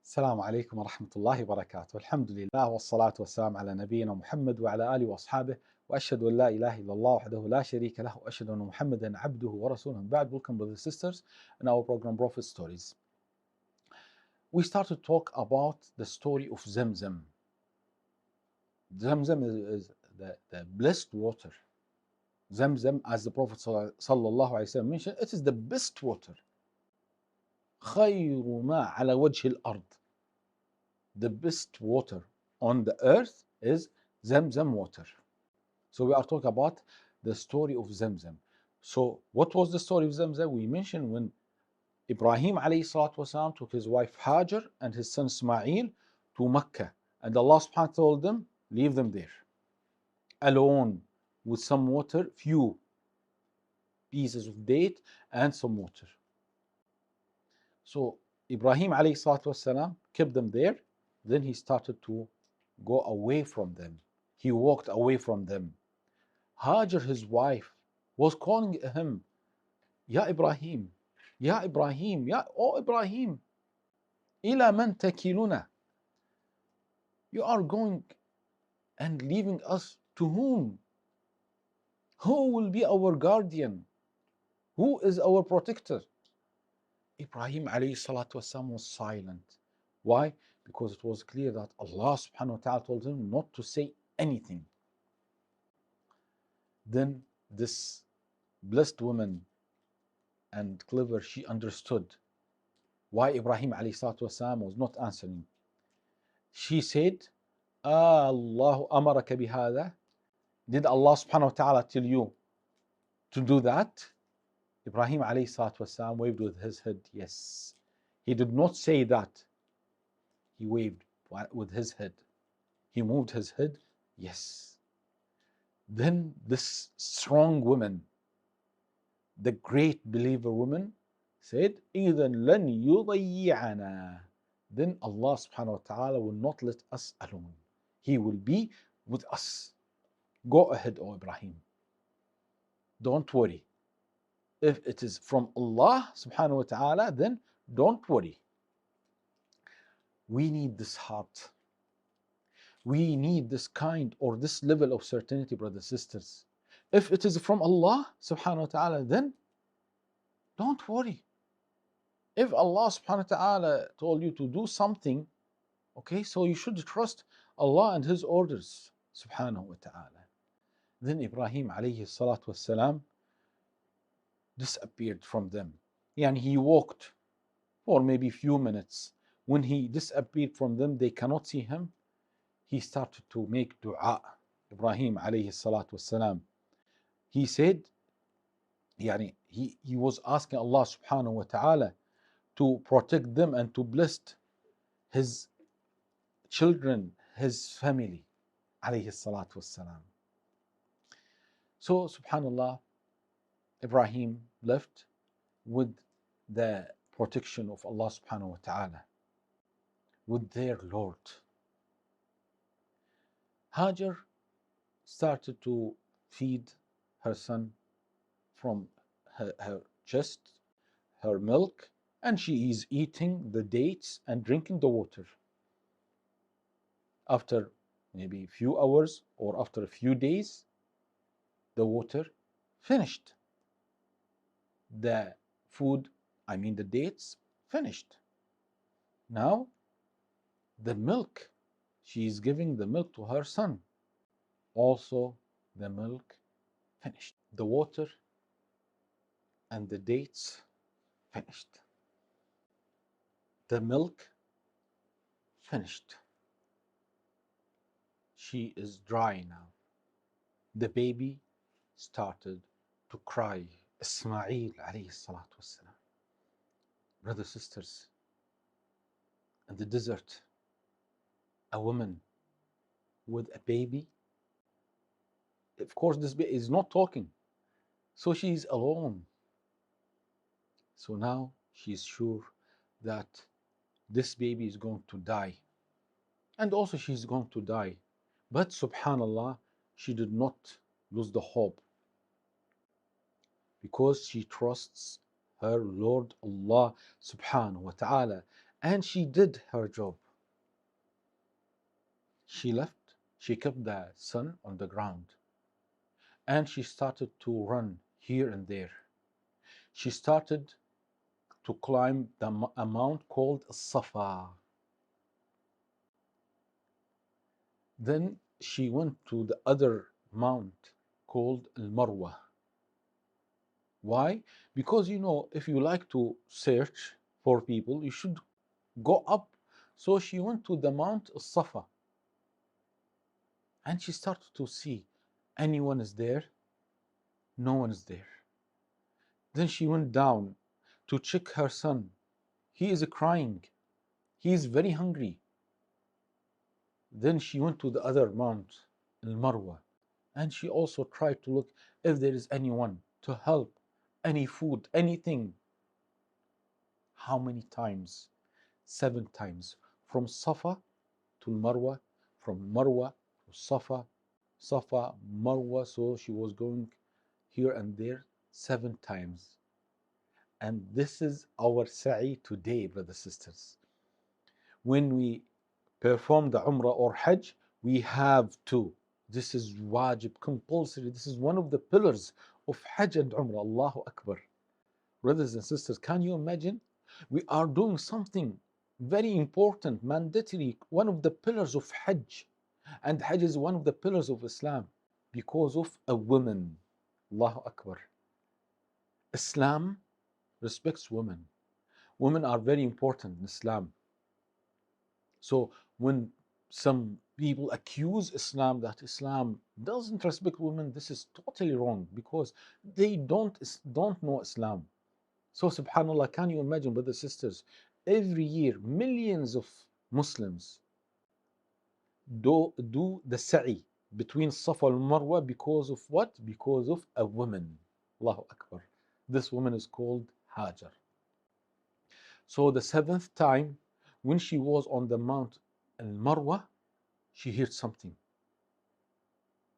السلام عليكم ورحمة الله وبركاته. الحمد لله والصلاة والسلام على نبينا محمد وعلى آله وأصحابه، وأشهد أن لا إله إلا الله وحده لا شريك له، وأشهد أن محمدا عبده ورسوله. بعد, welcome brothers and sisters in our program Prophet Stories. We start to talk about the story of Zamzam. Zamzam is the blessed water. Zamzam, as the Prophet sallallahu alaihi wasallam mentioned, it is the best water. خير ما على وجه الأرض. The best water on the earth is Zamzam water. So we are talking about the story of Zamzam. So what was the story of Zamzam? We mentioned when Ibrahim alayhi salatu wasalam took his wife Hajar and his son Ismail to Mecca, and Allah subhanahu wa ta'ala told them, leave them there alone with some water, few pieces of date and some water. So Ibrahim alayhi salatu wasalam kept them there. Then he started to go away from them. He walked away from them. Hajar, his wife, was calling him, Ya Ibrahim, Ya Ibrahim, Ya O Ibrahim, ila man takiluna. You are going and leaving us to whom? Who will be our guardian? Who is our protector? Ibrahim alayhi salatu wasalam was silent. Why? Because it was clear that Allah subhanahu wa ta'ala told him not to say anything. Then this blessed woman and clever, she understood why Ibrahim alayhi salatu wasalam was not answering. She said, Allahu amaraka bihada. Did Allah subhanahu wa ta'ala tell you to do that? Ibrahim alayhi salatu wasalam waved with his head, yes. He did not say that. He waved with his head. He moved his head, yes. Then this strong woman, the great believer woman, said, إِذًا لَنْ يُضَيِّعَنَا. Then Allah subhanahu wa ta'ala will not let us alone. He will be with us. Go ahead, O Ibrahim. Don't worry. If it is from Allah subhanahu wa ta'ala, then don't worry. We need this heart. We need this kind or this level of certainty, brothers and sisters. If it is from Allah subhanahu wa ta'ala, then don't worry. If Allah subhanahu wa ta'ala told you to do something, okay, so you should trust Allah and His orders subhanahu wa ta'ala. Then Ibrahim alayhi salatu wasalam disappeared from them. And he walked for maybe few minutes. When he disappeared from them, they cannot see him. He started to make dua. Ibrahim alayhi salatu wasalam. He said, he was asking Allah subhanahu wa ta'ala to protect them and to bless his children, his family, alayhi salatu wasalam. So subhanallah, Ibrahim left with the protection of Allah subhanahu wa ta'ala, with their Lord. Hajar started to feed her son from her chest, her milk, and she is eating the dates and drinking the water. After maybe a few hours or after a few days, the water finished. The food, the dates, finished. Now, the milk, she is giving the milk to her son. Also, the milk finished. The water and the dates finished. The milk finished. She is dry now. The baby started to cry. Ismail alayhi salatu wasalam. Brothers, sisters, in the desert, a woman with a baby, of course this baby is not talking, so she is alone. So now she is sure that this baby is going to die, and also she is going to die. But subhanallah, she did not lose the hope, because she trusts her Lord Allah subhanahu wa ta'ala, And she did her job. She left, she kept the son on the ground, and she started to run here and there. She started to climb a mount called Safa. Then she went to the other mount called Al Marwa. Why? Because if you like to search for people, you should go up. So she went to the Mount Safa and she started to see anyone is there, no one is there. Then she went down to check her son. He is crying, he is very hungry. Then she went to the other mount, Al Marwa, and she also tried to look if there is anyone to help, any food, anything. How many times? 7 times. From Safa to Marwa, from Marwa to Safa, Safa, Marwa. So she was going here and there 7 times. And this is our sa'i today, brothers and sisters. When we perform the Umrah or Hajj, we have to. This is wajib, compulsory. This is one of the pillars of Hajj and Umrah. Allahu Akbar. Brothers and sisters, can you imagine? We are doing something very important, mandatory, one of the pillars of Hajj. And Hajj is one of the pillars of Islam because of a woman. Allahu Akbar. Islam respects women. Women are very important in Islam. So when some people accuse Islam that Islam doesn't respect women, this is totally wrong because they don't know Islam. So subhanallah, can you imagine, brothers and sisters, every year millions of Muslims do the sa'i between Safa and Marwa because of what? Because of a woman. Allahu Akbar. This woman is called Hajar. So the 7th time, when she was on the Mount Al Marwa, she heard something.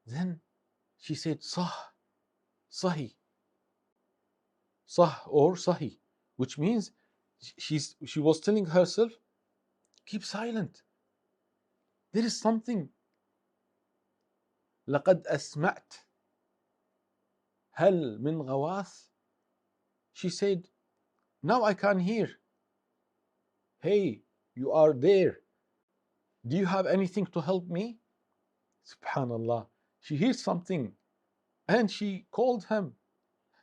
Then she said, Sah, Sahi, Sah or Sahi, which means she was telling herself, keep silent. There is something. لقد أسمعت. هل من غواث? She said, now I can hear. Hey, you are there. Do you have anything to help me? Subhanallah. She hears something and she called him,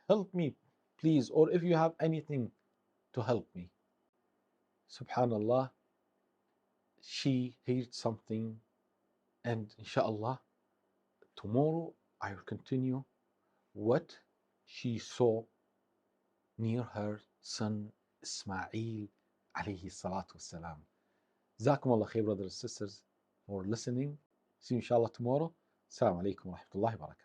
help me, please, or if you have anything to help me. Subhanallah. She heard something, and inshallah, tomorrow I will continue what she saw near her son Ismail alayhi salatu wasalam. Jazakum Allah khair, brothers and sisters, for listening. See you inshallah tomorrow. Assalamu alaikum wa rahmatullahi wa barakatuh.